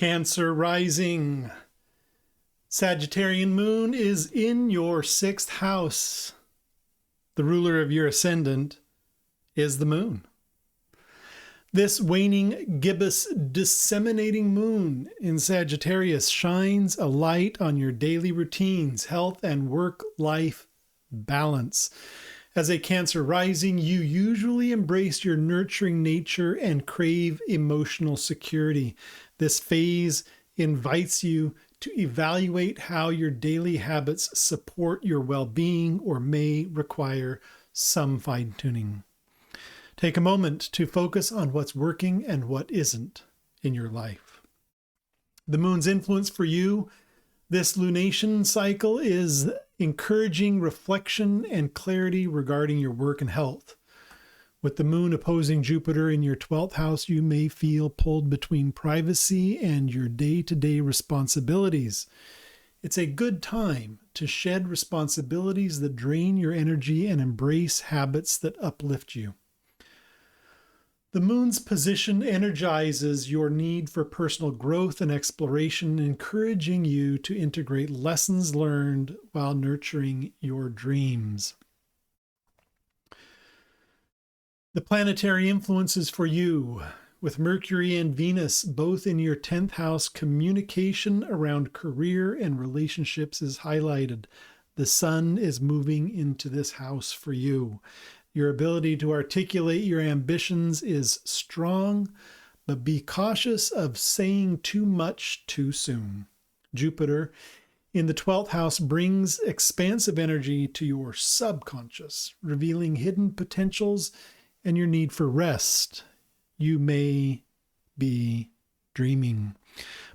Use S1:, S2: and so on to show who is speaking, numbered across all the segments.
S1: Cancer rising. Sagittarian moon is in your 6th house. The ruler of your ascendant is the moon. This waning gibbous disseminating moon in Sagittarius shines a light on your daily routines, health, and work-life balance. As a Cancer rising, you usually embrace your nurturing nature and crave emotional security. This phase invites you to evaluate how your daily habits support your well-being or may require some fine-tuning. Take a moment to focus on what's working and what isn't in your life. The moon's influence for you this lunation cycle is encouraging reflection and clarity regarding your work and health. With the moon opposing Jupiter in your 12th house, you may feel pulled between privacy and your day-to-day responsibilities. It's a good time to shed responsibilities that drain your energy and embrace habits that uplift you. The moon's position energizes your need for personal growth and exploration, encouraging you to integrate lessons learned while nurturing your dreams. The planetary influences for you, with Mercury and Venus both in your 10th house, communication around career and relationships is highlighted. The sun is moving into this house for you. Your ability to articulate your ambitions is strong, but be cautious of saying too much too soon. Jupiter in the 12th house brings expansive energy to your subconscious, revealing hidden potentials and your need for rest. You may be dreaming.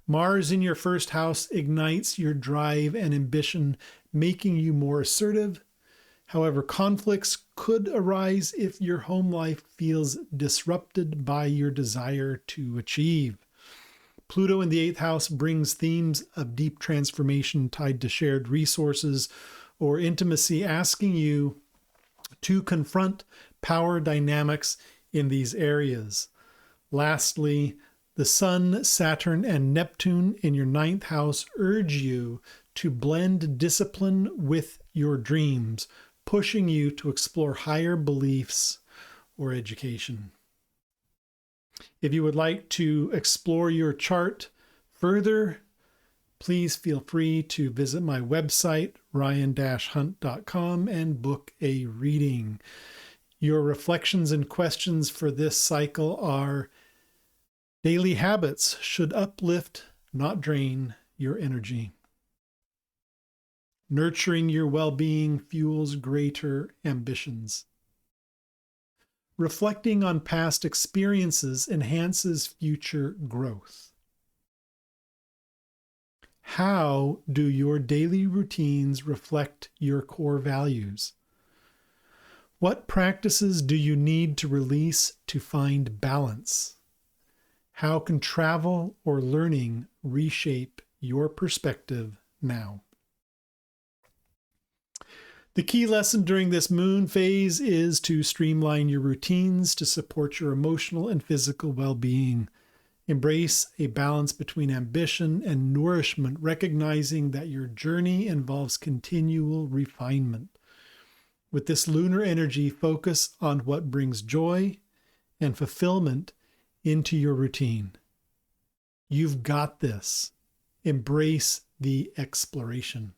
S1: Mars in your 1st house ignites your drive and ambition, making you more assertive. However, conflicts could arise if your home life feels disrupted by your desire to achieve. Pluto in the 8th house brings themes of deep transformation tied to shared resources or intimacy, asking you to confront power dynamics in these areas. Lastly, the Sun, Saturn, and Neptune in your 9th house urge you to blend discipline with your dreams, pushing you to explore higher beliefs or education. If you would like to explore your chart further, please feel free to visit my website, ryan-hunt.com, and book a reading. Your reflections and questions for this cycle are: daily habits should uplift, not drain your energy. Nurturing your well-being fuels greater ambitions. Reflecting on past experiences enhances future growth. How do your daily routines reflect your core values? What practices do you need to release to find balance? How can travel or learning reshape your perspective now? The key lesson during this moon phase is to streamline your routines to support your emotional and physical well-being. Embrace a balance between ambition and nourishment, recognizing that your journey involves continual refinement. With this lunar energy, focus on what brings joy and fulfillment into your routine. You've got this. Embrace the exploration.